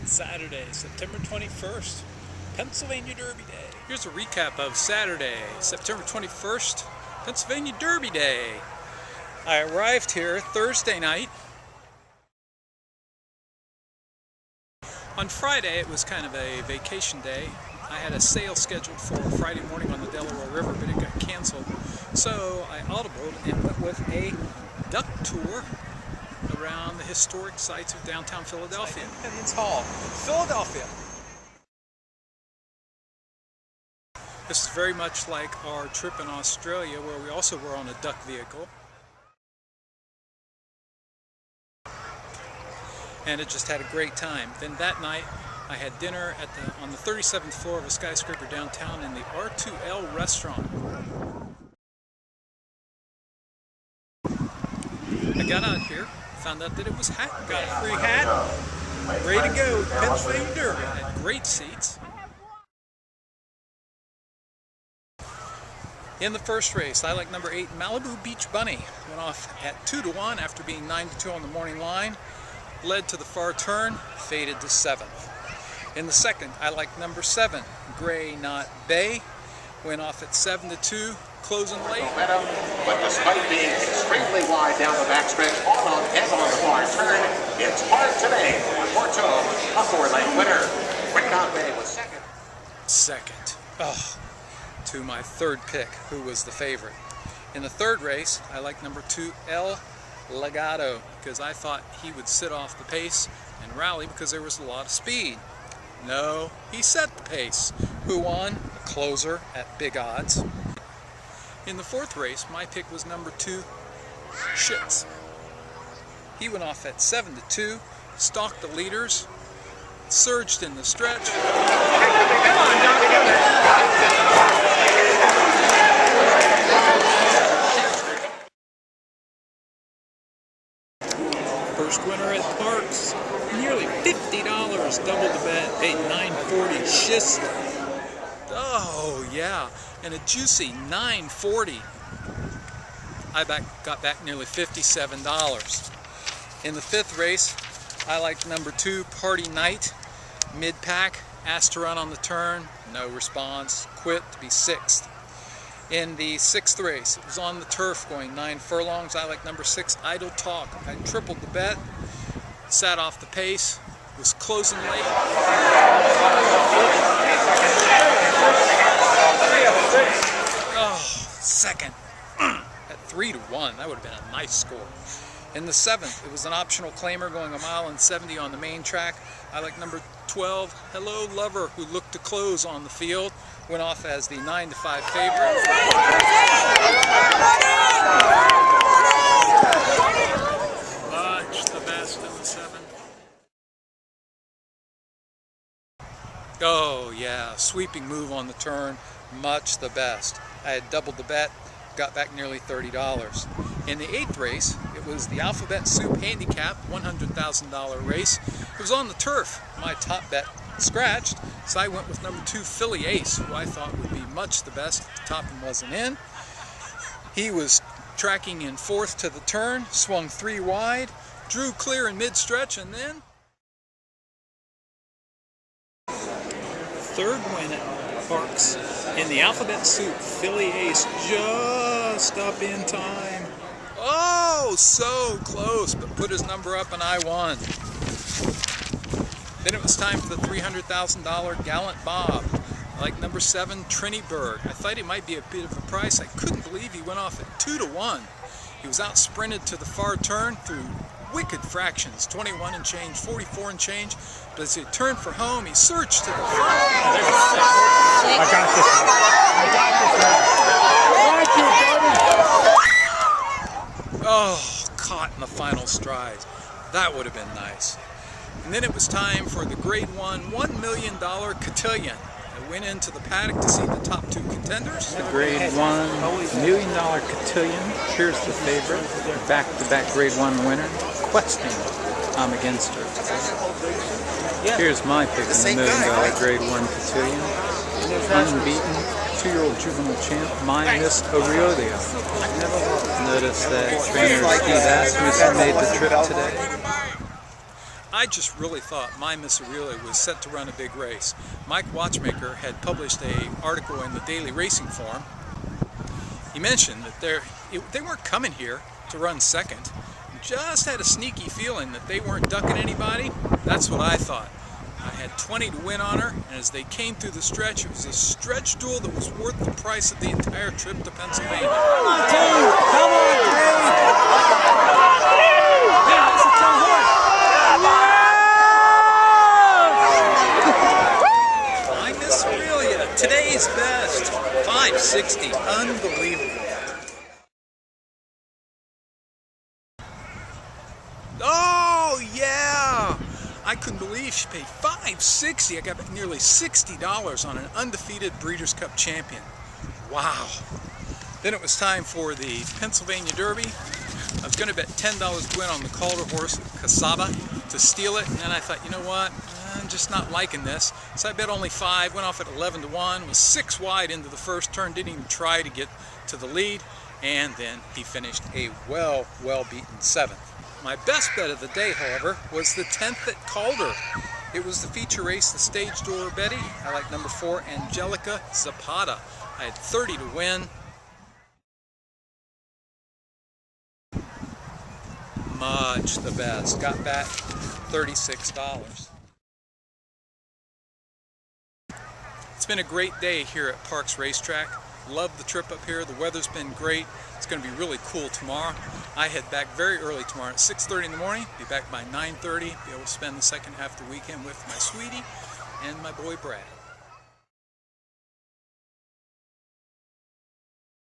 Saturday, September 21st, Pennsylvania Derby Day. Here's a recap of Saturday, September 21st, Pennsylvania Derby Day. I arrived here Thursday night. On Friday, it was kind of a vacation day. I had a sail scheduled for Friday morning on the Delaware River, but it got canceled. So I audibled and went with a duck tour around the historic sites of downtown Philadelphia. Independence Hall, Philadelphia. This is very much like our trip in Australia, where we also were on a duck vehicle. And it just had a great time. Then that night, I had dinner on the 37th floor of a skyscraper downtown in the R2L restaurant. I got out here, found out that it was hat. Got a free hat, ready to go. Pennsylvania Derby. Had great seats. In the first race, I like number 8, Malibu Beach Bunny. Went off at 2-1 after being 9-2 on the morning line. Led to the far turn, faded to 7th. In the second, I like number 7, Gray Not Bay. Went off at 7-2, closing late. But despite being extremely wide down the backstretch, and on the far turn, it's hard today for Porto, a 4-lane winner. Gray Not Bay was second. To my third pick, who was the favorite. In the third race, I like number 2, El Legado, because I thought he would sit off the pace and rally because there was a lot of speed. No, he set the pace. Who won? A closer at big odds. In the fourth race, my pick was number 2, Shits. He went off at 7-2, stalked the leaders, surged in the stretch. First winner at Parks, nearly $50, doubled the bet, paid $9.40. Shist. Oh yeah, and a juicy $9.40. I got back nearly $57. In the fifth race, I liked number 2, Party Night, mid-pack, asked to run on the turn, no response, quit to be 6th. In the sixth race, it was on the turf going 9 furlongs. I like number 6, Idle Talk. I tripled the bet, sat off the pace, was closing late. Second at 3-1. That would have been a nice score. In the seventh, it was an optional claimer going 1.70 miles on the main track. I like number 12, Hello Lover, who looked to close on the field. Went off as the 9-5 favorite. Much the best in the seventh. Oh yeah, sweeping move on the turn, much the best. I had doubled the bet, got back nearly $30. In the eighth race, it was the Alphabet Soup Handicap $100,000 race. It was on the turf. My top bet scratched, so I went with number 2, Philly Ace, who I thought would be much the best if the top one wasn't in. He was tracking in 4th to the turn, swung 3 wide, drew clear in mid-stretch, and then third win at Parks in the Alphabet Soup. Philly Ace just up in time. Oh, so close, but put his number up and I won. Then it was time for the $300,000 Gallant Bob. I like number 7, Triniberg. I thought he might be a bit of a price. I couldn't believe he went off at 2-1. He was out sprinted to the far turn through wicked fractions, 21 and change, 44 and change. But as he turned for home, he surged to the front. I got this one. Oh, caught in the final stride. That would have been nice. And then it was time for the Grade 1 $1 million cotillion. I went into the paddock to see the top 2 contenders. The Grade 1 $1 million cotillion. Here's the favorite, back-to-back Grade 1 winner, Questing. I'm against her. Here's my pick in the $1 million Grade 1 cotillion. Unbeaten, 2-year-old juvenile champ, My Miss Aurelia. Notice that trainer Steve Asmussen made the trip today. I just really thought my Miss Aurelia was set to run a big race. Mike Watchmaker had published an article in the Daily Racing Form. He mentioned that they weren't coming here to run second. Just had a sneaky feeling that they weren't ducking anybody. That's what I thought. I had 20 to win on her, and as they came through the stretch, it was a stretch duel that was worth the price of the entire trip to Pennsylvania. Come on, team! Come on, team! That's a tough horse. My Miss Aurelia, today's best, 560, unbelievable. Oh yeah! I couldn't believe she paid $5.60. I got nearly $60 on an undefeated Breeders' Cup champion. Wow. Then it was time for the Pennsylvania Derby. I was going to bet $10 to win on the Calder horse, Casaba, to steal it. And then I thought, you know what? I'm just not liking this. So I bet only 5, went off at 11 to 1, was 6 wide into the first turn, didn't even try to get to the lead. And then he finished a well-beaten 7th. My best bet of the day, however, was the 10th at Calder. It was the feature race, the Stage Door Betty. I like number 4, Angelica Zapata. I had 30 to win. Much the best. Got back $36. It's been a great day here at Parks Racetrack. Love the trip up here. The weather's been great. It's going to be really cool tomorrow. I head back very early tomorrow at 6:30 in the morning. Be back by 9:30. Be able to spend the second half of the weekend with my sweetie and my boy Brad.